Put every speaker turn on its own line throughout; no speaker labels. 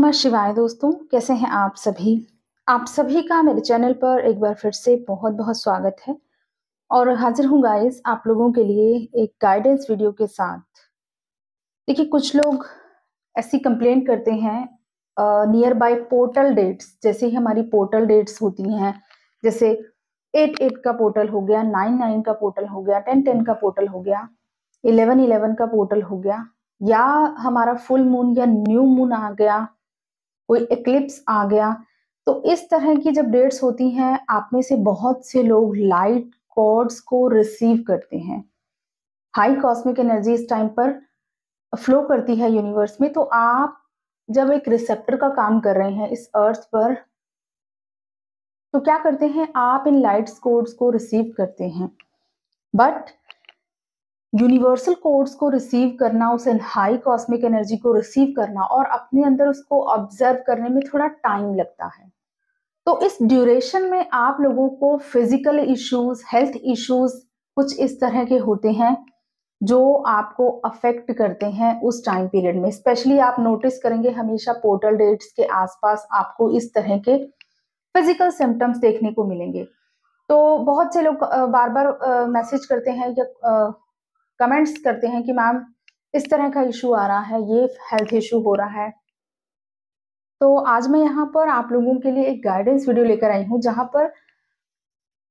नमः शिवाय दोस्तों, कैसे हैं आप सभी? आप सभी का मेरे चैनल पर एक बार फिर से बहुत-बहुत स्वागत है और हाज़िर हूँ गाइस आप लोगों के लिए एक गाइडेंस वीडियो के साथ। देखिए कुछ लोग ऐसी कंप्लेंट करते हैं नियर बाय पोर्टल डेट्स जैसे ही हमारी पोर्टल डेट्स होती हैं, जैसे 8-8 का पोर्टल हो गया, 9-9 का पोर्टल हो गया, 10-10 का पोर्टल हो गया, 11-11 का पोर्टल हो गया या हमारा फुल मून या न्यू मून आ गया, कोई एक्लिप्स आ गया, तो इस तरह की जब डेट्स होती हैं, आप में से बहुत से लोग लाइट कॉर्ड्स को रिसीव करते हैं। हाई कॉस्मिक एनर्जी इस टाइम पर फ्लो करती है यूनिवर्स में, तो आप जब एक रिसेप्टर का काम कर रहे हैं इस अर्थ पर, तो क्या करते हैं आप इन लाइट्स कोड्स को रिसीव करते हैं। बट यूनिवर्सल कोड्स को रिसीव करना, उस हाई कॉस्मिक एनर्जी को रिसीव करना और अपने अंदर उसको ऑब्जर्व करने में थोड़ा टाइम लगता है। तो इस ड्यूरेशन में आप लोगों को फिजिकल इश्यूज, हेल्थ इश्यूज कुछ इस तरह के होते हैं जो आपको अफेक्ट करते हैं उस टाइम पीरियड में। स्पेशली आप नोटिस करेंगे हमेशा पोर्टल डेट्स के आसपास आपको इस तरह के फिजिकल सिम्टम्स देखने को मिलेंगे। तो बहुत से लोग बार बार मैसेज करते हैं या कमेंट्स करते हैं कि मैम इस तरह का इशू आ रहा है, ये हेल्थ इशू हो रहा है। तो आज मैं यहाँ पर आप लोगों के लिए एक गाइडेंस वीडियो लेकर आई हूँ जहाँ पर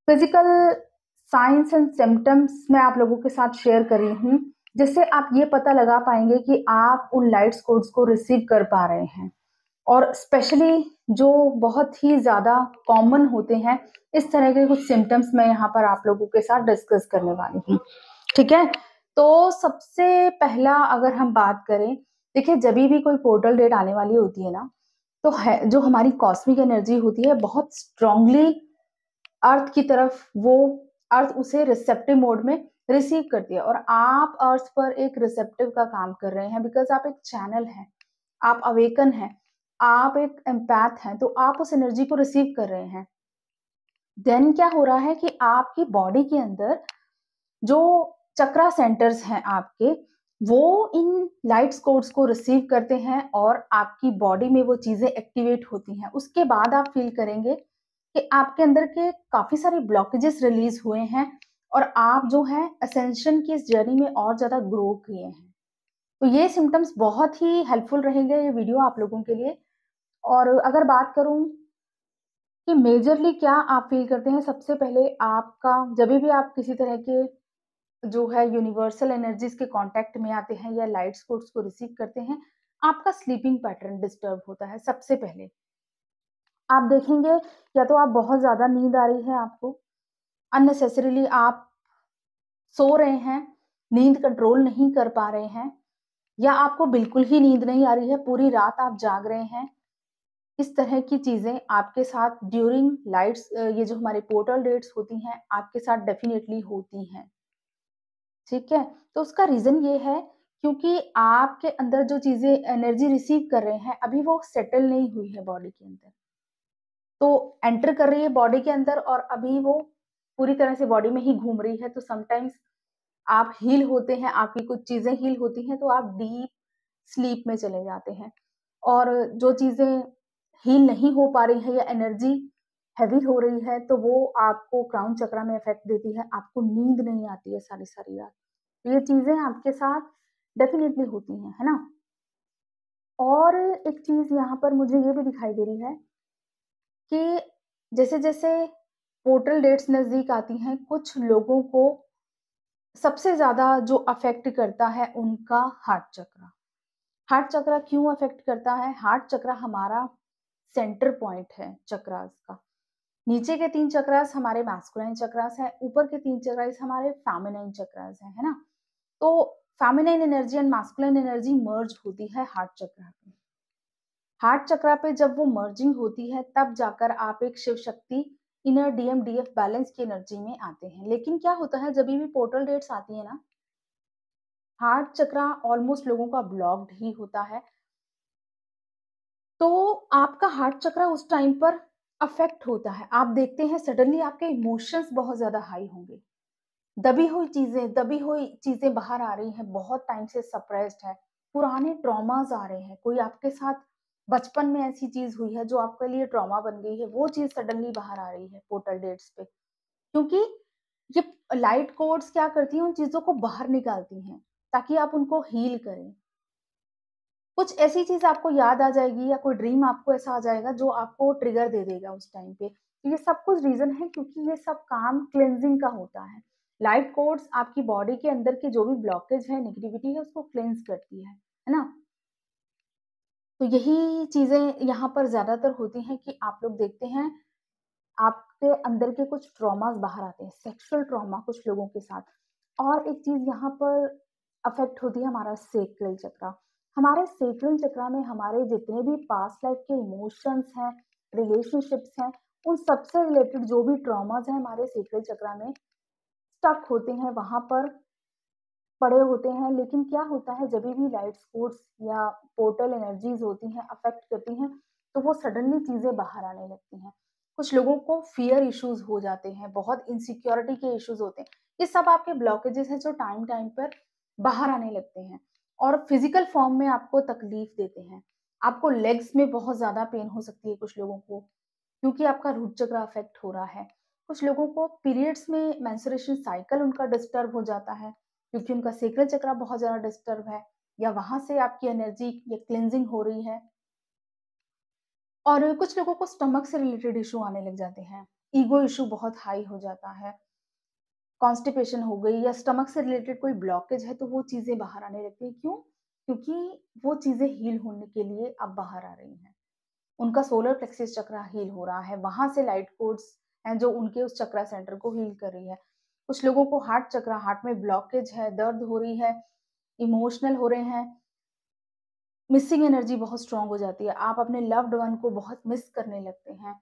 फिजिकल साइंस एंड सिम्टम्स मैं आप लोगों के साथ शेयर कर रही हूँ, जिससे आप ये पता लगा पाएंगे कि आप उन लाइट्स कोड्स को रिसीव कर पा रहे हैं। और स्पेशली जो बहुत ही ज्यादा कॉमन होते हैं, इस तरह के कुछ सिम्टम्स मैं यहाँ पर आप लोगों के साथ डिस्कस करने वाली हूँ। ठीक है, तो सबसे पहला अगर हम बात करें, देखिए जब भी कोई पोर्टल डेट आने वाली होती है ना, तो है जो हमारी कॉस्मिक एनर्जी होती है बहुत स्ट्रांगली अर्थ की तरफ, वो अर्थ उसे रिसेप्टिव मोड में रिसीव करती है और आप अर्थ पर एक रिसेप्टिव का काम कर रहे हैं, बिकॉज आप एक चैनल हैं, आप अवेकन हैं, आप एक एम्पैथ हैं, तो आप उस एनर्जी को रिसीव कर रहे हैं। देन क्या हो रहा है कि आपकी बॉडी के अंदर जो चक्रा सेंटर्स हैं आपके, वो इन लाइट्स कोड्स को रिसीव करते हैं और आपकी बॉडी में वो चीजें एक्टिवेट होती हैं। उसके बाद आप फील करेंगे कि आपके अंदर के काफी सारे ब्लॉकेजेस रिलीज हुए हैं और आप जो है असेंशन की इस जर्नी में और ज्यादा ग्रो किए हैं। तो ये सिम्टम्स बहुत ही हेल्पफुल रहेंगे ये वीडियो आप लोगों के लिए। और अगर बात करूं कि मेजरली क्या आप फील करते हैं, सबसे पहले आपका जब भी आप किसी तरह के जो है यूनिवर्सल एनर्जीज के कांटेक्ट में आते हैं या लाइट कोड्स को रिसीव करते हैं, आपका स्लीपिंग पैटर्न डिस्टर्ब होता है। सबसे पहले आप देखेंगे या तो आप बहुत ज्यादा नींद आ रही है, आपको अननेसेसरीली आप सो रहे हैं, नींद कंट्रोल नहीं कर पा रहे हैं, या आपको बिल्कुल ही नींद नहीं आ रही है, पूरी रात आप जाग रहे हैं। इस तरह की चीजें आपके साथ ड्यूरिंग लाइट्स, ये जो हमारे पोर्टल डेट्स होती हैं, आपके साथ डेफिनेटली होती हैं। ठीक है, तो उसका रीजन ये है क्योंकि आपके अंदर जो चीजें एनर्जी रिसीव कर रहे हैं, अभी वो सेटल नहीं हुई है बॉडी के अंदर, तो एंटर कर रही है बॉडी के अंदर और अभी वो पूरी तरह से बॉडी में ही घूम रही है। तो समटाइम्स आप हील होते हैं, आपकी कुछ चीजें हील होती हैं, तो आप डीप स्लीप में चले जाते हैं। और जो चीजें हील नहीं हो पा रही है या एनर्जी हैवी हो रही है, तो वो आपको क्राउन चक्रा में इफेक्ट देती है, आपको नींद नहीं आती है सारी सारी रात। तो ये चीजें आपके साथ डेफिनेटली होती हैं, है ना। और एक चीज यहाँ पर मुझे ये भी दिखाई दे रही है कि जैसे जैसे पोर्टल डेट्स नजदीक आती हैं, कुछ लोगों को सबसे ज्यादा जो अफेक्ट करता है उनका हार्ट चक्रा। हार्ट चक्रा क्यों अफेक्ट करता है? हार्ट चक्रा हमारा सेंटर पॉइंट है चक्रास का। नीचे के 3 चक्रास हमारे मैस्कुलाइन चक्रास है, ऊपर के 3 चक्रास हमारे फेमिनाइन चक्रास है ना। तो feminine energy and masculine energy merge होती है हार्ट चक्रा पे। हार्ट चक्रा पे जब वो मर्जिंग होती है, तब जाकर आप एक Shiv Shakti inner DM DF balance की एनर्जी में आते हैं। लेकिन क्या होता है जब भी पोर्टल डेट्स आती है ना, हार्ट चक्रा ऑलमोस्ट लोगों का ब्लॉक्ड ही होता है, तो आपका हार्ट चक्रा उस टाइम पर अफेक्ट होता है। आप देखते हैं सडनली आपके इमोशंस बहुत ज्यादा हाई होंगे, दबी हुई चीजें बाहर आ रही हैं, बहुत टाइम से सप्रेस्ड है, पुराने ट्रॉमास आ रहे हैं, कोई आपके साथ बचपन में ऐसी चीज़ हुई है जो आपके लिए ट्रॉमा बन गई है, वो चीज़ सडनली बाहर आ रही है पोर्टल डेट्स पे। क्योंकि ये लाइट कोड्स क्या करती हैं, उन चीज़ों को बाहर निकालती हैं, ताकि आप उनको हील करें। कुछ ऐसी चीज़ आपको याद आ जाएगी या कोई ड्रीम आपको ऐसा आ जाएगा जो आपको ट्रिगर दे देगा उस टाइम पे। तो ये सब कुछ रीज़न है क्योंकि ये सब काम क्लींजिंग का होता है। लाइट कोड्स आपकी बॉडी के अंदर की जो भी ब्लॉकेज है, नेगेटिविटी है, उसको क्लींज करती है ना? तो यही चीज़ें यहाँ पर ज़्यादातर होती हैं कि आप लोग देखते हैं, आपके अंदर के कुछ ट्रॉमास बाहर आते हैं, सेक्सुअल ट्रॉमा कुछ लोगों के साथ। और एक चीज़ यहाँ पर अफ़ेक्ट होती है हमारा सैक्रल चक्रा। हमारे सैक्रल चक्रा में हमारे जितने भी पास्ट लाइफ़ के इमोशंस हैं, रिलेशनशिप्स हैं, उन सबसे रिलेटेड जो भी ट्रॉमास हैं हमारे सैक्रल चक्रा में स्टक होते हैं, वहाँ पर पड़े होते हैं। लेकिन क्या होता है जभी भी लाइट स्पोर्ट्स या पोर्टल एनर्जीज़ होती हैं, अफ़ेक्ट करती हैं, तो वो सडनली चीज़ें बाहर आने लगती हैं। कुछ लोगों को फ़ियर इश्यूज़ हो जाते हैं, बहुत इनसिक्योरिटी के इश्यूज़ होते हैं। ये सब आपके ब्लॉकेजेज़ हैं जो टाइम-टाइम पर बाहर आने लगते हैं और फ़िज़िकल फ़ॉर्म में आपको तकलीफ़ देते हैं। आपको लेग्स में बहुत ज़्यादा पेन हो सकती है कुछ लोगों को, क्योंकि आपका रूट चक्र अफ़ेक्ट हो रहा है। कुछ लोगों को पीरियड्स में मेंस्ट्रुएशन साइकिल उनका डिस्टर्ब हो जाता है। क्योंकि उनका सैक्रल चक्र बहुत ज़्यादा डिस्टर्ब है या वहाँ से आपकी एनर्जी या क्लींजिंग हो रही है। और कुछ लोगों को स्टमक से रिलेटेड इश्यू आने लग जाते हैं। ईगो इश्यू बहुत हाई हो जाता है। कॉन्स्टिपेशन हो गई या स्टमक से रिलेटेड कोई ब्लॉकेज है तो वो चीज़ें बाहर आने लगती हैं। क्यों? क्योंकि वो चीज़ें हील होने के लिए अब बाहर आ रही हैं। उनका सोलर प्लेक्सस चक्र हील हो रहा है, वहाँ से लाइट कोड्स हैं जो उनके उस चक्रा सेंटर को हील कर रही है। कुछ लोगों को हार्ट चक्र, हार्ट में ब्लॉकेज है, दर्द हो रही है, इमोशनल हो रहे हैं, मिसिंग एनर्जी बहुत स्ट्रॉन्ग हो जाती है, आप अपने लव्ड वन को बहुत मिस करने लगते हैं।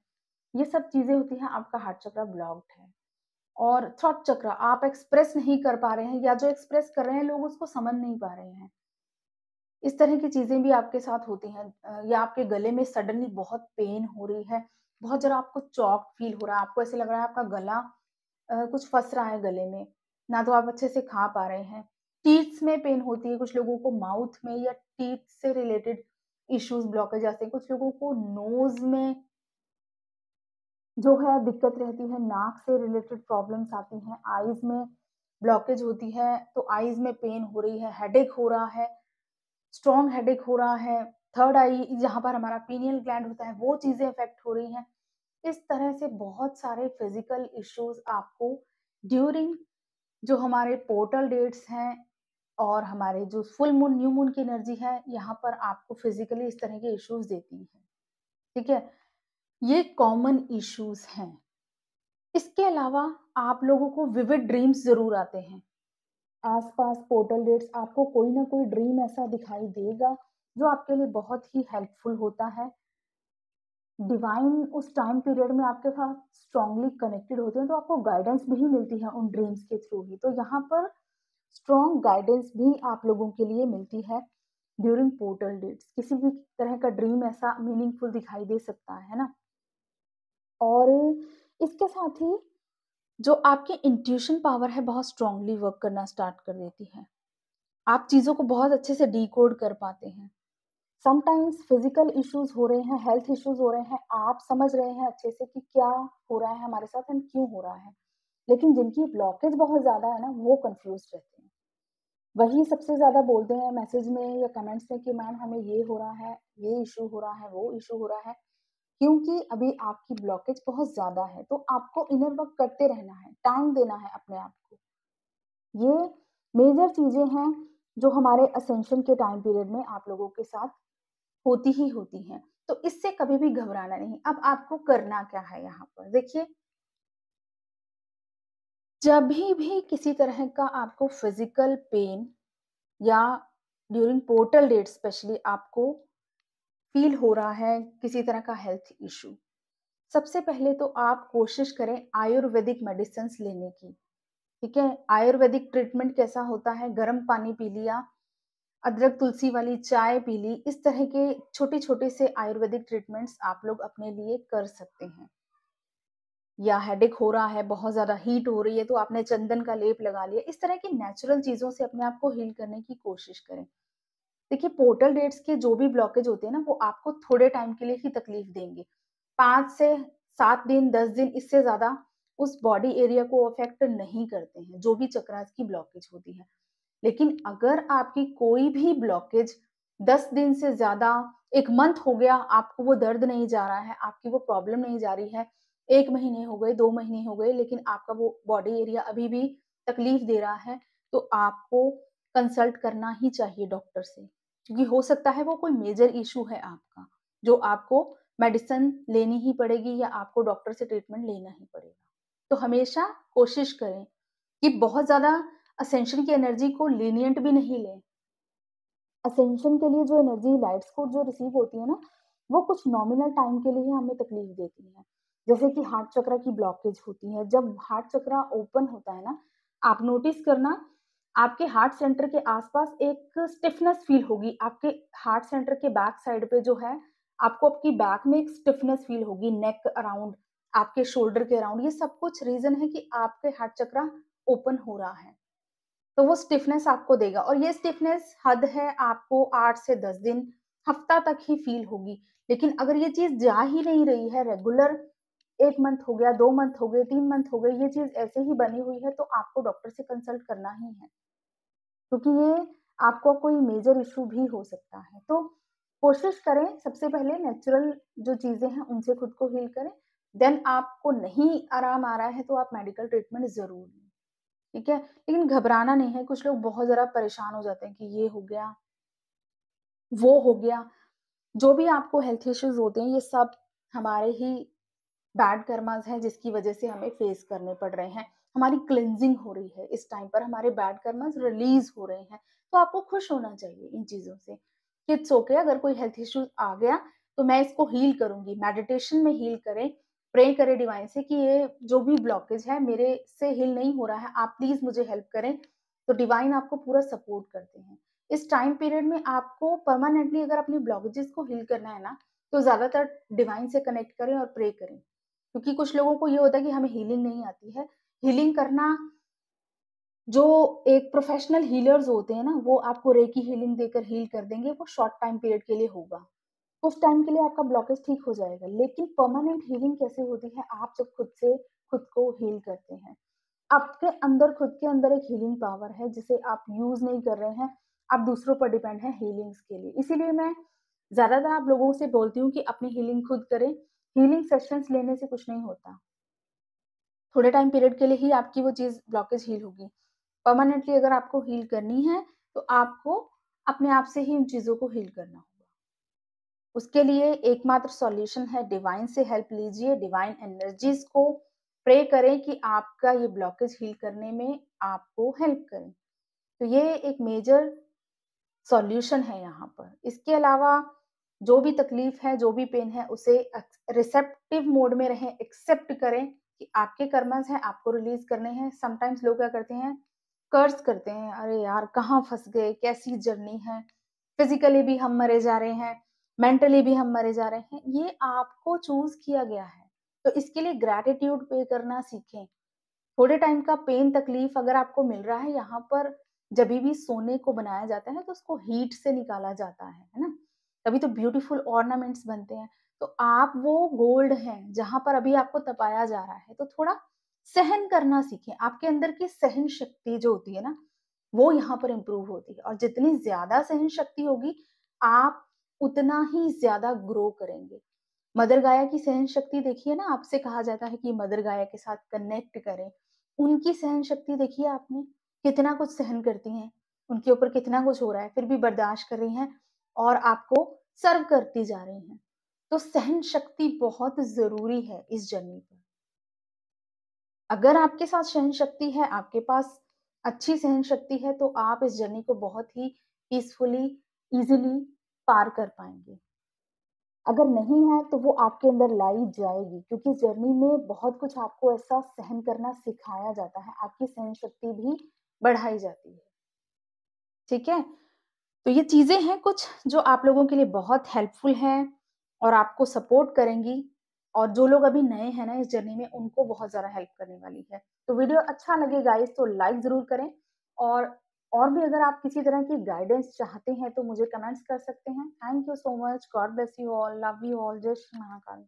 ये सब चीज़ें होती हैं, आपका हार्ट चक्र ब्लॉक्ड है। और थ्रोट चक्र, आप एक्सप्रेस नहीं कर पा रहे हैं या जो एक्सप्रेस कर रहे हैं लोग उसको समझ नहीं पा रहे हैं। इस तरह की चीज़ें भी आपके साथ होती हैं या आपके गले में सडनली बहुत पेन हो रही है, बहुत ज़रा आपको चॉक फील हो रहा है, आपको ऐसे लग रहा है आपका गला कुछ फँस रहा है गले में, ना तो आप अच्छे से खा पा रहे हैं। टीथ्स में पेन होती है, कुछ लोगों को माउथ में या टीथ से रिलेटेड इश्यूज़ ब्लॉकेज आते हैं, कुछ लोगों को नोज़ में जो है दिक्कत रहती है, नाक से रिलेटेड प्रॉब्लम्स आती हैं, आईज़ में ब्लॉकेज होती है, तो आईज़ में पेन हो रही है, हेडेक हो रहा है, स्ट्रॉन्ग हेडेक हो रहा है, थर्ड आई जहाँ पर हमारा पीनियल ग्लैंड होता है, वो चीज़ें अफ़ेक्ट हो रही हैं। इस तरह से बहुत सारे फिज़िकल इश्यूज़ आपको ड्यूरिंग जो हमारे पोर्टल डेट्स हैं और हमारे जो फुल मून, न्यू मून की एनर्जी है, यहाँ पर आपको फिज़िकली इस तरह के इश्यूज़ देती है। ठीक है? ये कॉमन इश्यूज़ हैं। इसके अलावा आप लोगों को विविड ड्रीम्स ज़रूर आते हैं। आस-पास पोर्टल डेट्स आपको कोई ना कोई ड्रीम ऐसा दिखाई देगा, जो आपके लिए बहुत ही हेल्पफुल होता है। डिवाइन उस टाइम पीरियड में आपके साथ स्ट्रांगली कनेक्टेड होते हैं, तो आपको गाइडेंस भी मिलती है उन ड्रीम्स के थ्रू ही। तो यहाँ पर स्ट्रॉन्ग गाइडेंस भी आप लोगों के लिए मिलती है ड्यूरिंग पोर्टल डेट्स। किसी भी तरह का ड्रीम ऐसा मीनिंगफुल दिखाई दे सकता है ना? और इसके साथ ही जो आपकी इंट्यूशन पावर है, बहुत स्ट्रांगली वर्क करना स्टार्ट कर देती है। आप चीज़ों को बहुत अच्छे से डिकोड कर पाते हैं। समटाइम्स फिजिकल इश्यूज हो रहे हैं, हेल्थ इश्यूज हो रहे हैं, आप समझ रहे हैं अच्छे से कि क्या हो रहा है हमारे साथ एंड क्यों हो रहा है। लेकिन जिनकी ब्लॉकेज बहुत ज़्यादा है ना, वो कन्फ्यूज़्ड रहते हैं। वही सबसे ज़्यादा बोलते हैं मैसेज में या कमेंट्स में कि मैम हमें ये हो रहा है, ये इश्यू हो रहा है, वो इश्यू हो रहा है। क्योंकि अभी आपकी ब्लॉकेज बहुत ज़्यादा है, तो आपको इनर वर्क करते रहना है, टाइम देना है अपने आप को। ये मेजर चीज़ें हैं जो हमारे असेंशन के टाइम पीरियड में आप लोगों के साथ होती ही होती हैं। तो इससे कभी भी घबराना नहीं। अब आपको करना क्या है यहाँ पर? देखिए, जभी भी किसी तरह का आपको फिज़िकल पेन या ड्यूरिंग पोर्टल डेट स्पेशली आपको फ़ील हो रहा है किसी तरह का हेल्थ इश्यू, सबसे पहले तो आप कोशिश करें आयुर्वेदिक मेडिसिन्स लेने की, ठीक है? आयुर्वेदिक ट्रीटमेंट कैसा होता है, गर्म पानी पी लिया, अदरक तुलसी वाली चाय पी ली, इस तरह के छोटे-छोटे से आयुर्वेदिक ट्रीटमेंट्स आप लोग अपने लिए कर सकते हैं। या हेडेक हो रहा है, बहुत ज़्यादा हीट हो रही है, तो आपने चंदन का लेप लगा लिया। इस तरह की नेचुरल चीज़ों से अपने आप को हील करने की कोशिश करें। देखिए पोर्टल डेट्स के जो भी ब्लॉकेज होते हैं ना, वो आपको थोड़े टाइम के लिए ही तकलीफ देंगे। 5 से 7 दिन, 10 दिन, इससे ज़्यादा उस बॉडी एरिया को अफ़ेक्ट नहीं करते हैं, जो भी चक्रास की ब्लॉकेज होती है। लेकिन अगर आपकी कोई भी ब्लॉकेज 10 दिन से ज़्यादा, 1 मंथ हो गया, आपको वो दर्द नहीं जा रहा है, आपकी वो प्रॉब्लम नहीं जा रही है, 1 महीने हो गए, 2 महीने हो गए, लेकिन आपका वो बॉडी एरिया अभी भी तकलीफ दे रहा है, तो आपको कंसल्ट करना ही चाहिए डॉक्टर से। क्योंकि हो सकता है वो कोई मेजर इश्यू है आपका, जो आपको मेडिसिन लेनी ही पड़ेगी या आपको डॉक्टर से ट्रीटमेंट लेना ही पड़ेगा। तो हमेशा कोशिश करें कि बहुत ज़्यादा असेंशन की एनर्जी को लीनिएंट भी नहीं लें। असेंशन के लिए जो एनर्जी लाइट्स को जो रिसीव होती है ना, वो कुछ नॉमिनल टाइम के लिए हमें तकलीफ देती है। जैसे कि हार्ट चक्र की ब्लॉकेज होती है, जब हार्ट चक्र ओपन होता है ना, आप नोटिस करना, आपके हार्ट सेंटर के आसपास एक स्टिफनेस फील होगी। आपके हार्ट सेंटर के बैक साइड पे जो है, आपको आपकी बैक में एक स्टिफनेस फील होगी, नेक अराउंड, आपके शोल्डर के अराउंड। ये सब कुछ रीज़न है कि आपके हार्ट चक्र ओपन हो रहा है। तो वो स्टिफनेस आपको देगा और ये स्टिफनेस हद है आपको 8 से 10 दिन, हफ्ता तक ही फ़ील होगी। लेकिन अगर ये चीज़ जा ही नहीं रही है रेगुलर, 1 मंथ हो गया, 2 मंथ हो गए, 3 मंथ हो गए, ये चीज़ ऐसे ही बनी हुई है, तो आपको डॉक्टर से कंसल्ट करना ही है। क्योंकि ये आपको कोई मेजर इश्यू भी हो सकता है। तो कोशिश करें सबसे पहले नेचुरल जो चीज़ें हैं उनसे खुद को हील करें। देन आपको नहीं आराम आ रहा है तो आप मेडिकल ट्रीटमेंट ज़रूर लें। ठीक है? लेकिन घबराना नहीं है, कुछ लोग बहुत ज़्यादा परेशान हो जाते हैं कि ये हो गया, वो हो गया। जो भी आपको हेल्थ इश्यूज़ होते हैं, ये सब हमारे ही बैड कर्माज़ हैं जिसकी वज़ह से हमें फेस करने पड़ रहे हैं। हमारी क्लींजिंग हो रही है, इस टाइम पर हमारे बैड कर्माज़ रिलीज़ हो रहे हैं, तो आपको खुश होना चाहिए इन चीज़ों से। इट्स ओके अगर कोई हेल्थ इश्यूज़ आ गया, तो मैं इसको हील करूँगी, मेडिटेशन में हील करें, प्रे करें डिवाइन से कि ये जो भी ब्लॉकेज है मेरे से हील नहीं हो रहा है, आप प्लीज़ मुझे हेल्प करें, तो डिवाइन आपको पूरा सपोर्ट करते हैं। इस टाइम पीरियड में आपको परमानेंटली अगर अपनी ब्लॉकेजेज़ को हील करना है ना, तो ज़्यादातर डिवाइन से कनेक्ट करें और प्रे करें। क्योंकि कुछ लोगों को ये होता है कि हमें हीलिंग नहीं आती है। हीलिंग करना जो एक प्रोफेशनल हीलर्स होते हैं ना, वो आपको रेकी हीलिंग देकर हील कर देंगे, वो शॉर्ट टाइम पीरियड के लिए होगा। उस टाइम के लिए आपका ब्लॉकेज ठीक हो जाएगा, लेकिन परमानेंट हीलिंग कैसे होती है? आप जब खुद से खुद को हील करते हैं। आपके अंदर खुद के अंदर एक हीलिंग पावर है, जिसे आप यूज़ नहीं कर रहे हैं, आप दूसरों पर डिपेंड हैं हीलिंग्स के लिए। इसीलिए मैं ज़्यादातर आप लोगों से बोलती हूँ कि अपनी हीलिंग खुद करें, हीलिंग सेशंस लेने से कुछ नहीं होता। थोड़े टाइम पीरियड के लिए ही आपकी वो चीज़ ब्लॉकेज हील होगी। परमानेंटली अगर आपको हील करनी है, तो आपको अपने आप से ही उन चीज़ों को हील करना होगा। उसके लिए एकमात्र सॉल्यूशन है डिवाइन से हेल्प लीजिए, डिवाइन एनर्जीज़ को प्रे करें कि आपका ये ब्लॉकेज हील करने में आपको हेल्प करें। तो ये एक मेजर सॉल्यूशन है यहाँ पर। इसके अलावा जो भी तकलीफ है, जो भी पेन है, उसे रिसेप्टिव मोड में रहें, एक्सेप्ट करें कि आपके कर्मस हैं, आपको रिलीज़ करने हैं। समटाइम्स लोग क्या करते हैं, कर्स करते हैं, "अरे यार! कहाँ फँस गए, कैसी जर्नी है, फिज़िकली भी हम मरे जा रहे हैं, मेंटली भी हम मरे जा रहे हैं।" ये आपको चूज़ किया गया है, तो इसके लिए ग्रैटिट्यूड पे करना सीखें। थोड़े टाइम का पेन तकलीफ अगर आपको मिल रहा है, यहाँ पर जभी भी सोने को बनाया जाता है तो उसको हीट से निकाला जाता है ना? तभी तो ब्यूटीफुल ऑर्नामेंट्स बनते हैं। तो आप वो गोल्ड हैं, जहाँ पर अभी आपको तपाया जा रहा है, तो थोड़ा सहन करना सीखें। आपके अंदर की सहन शक्ति जो होती है ना, वो यहाँ पर इम्प्रूव होती है और जितनी ज़्यादा सहन शक्ति होगी, आप उतना ही ज़्यादा ग्रो करेंगे। मदर गाया की सहन शक्ति देखिए ना, आपसे कहा जाता है कि मदर गाया के साथ कनेक्ट करें। उनकी सहन शक्ति देखिए आपने, कितना कुछ सहन करती हैं, उनके ऊपर कितना कुछ हो रहा है, फिर भी बर्दाश्त कर रही हैं और आपको सर्व करती जा रही हैं। तो सहन शक्ति बहुत ज़रूरी है इस जर्नी पर। अगर आपके साथ सहन शक्ति है, आपके पास अच्छी सहन शक्ति है, तो आप इस जर्नी को बहुत ही पीसफुली, ईज़िली पार कर पाएँगे। अगर नहीं है तो वो आपके अंदर लाई जाएगी क्योंकि जर्नी में बहुत कुछ आपको ऐसा सहन करना सिखाया जाता है, आपकी सहन शक्ति भी बढ़ाई जाती है, ठीक है? तो ये चीज़ें हैं कुछ जो आप लोगों के लिए बहुत हेल्पफुल हैं और आपको सपोर्ट करेंगी और जो लोग अभी नए हैं ना इस जर्नी में उनको बहुत ज़्यादा हेल्प करने वाली है। तो वीडियो अच्छा लगे गाइस तो लाइक ज़रूर करें और और भी अगर आप किसी तरह की गाइडेंस चाहते हैं तो मुझे कमेंट्स कर सकते हैं। Thank you so much. God bless you all. Love you all. जय श्री महाकाल।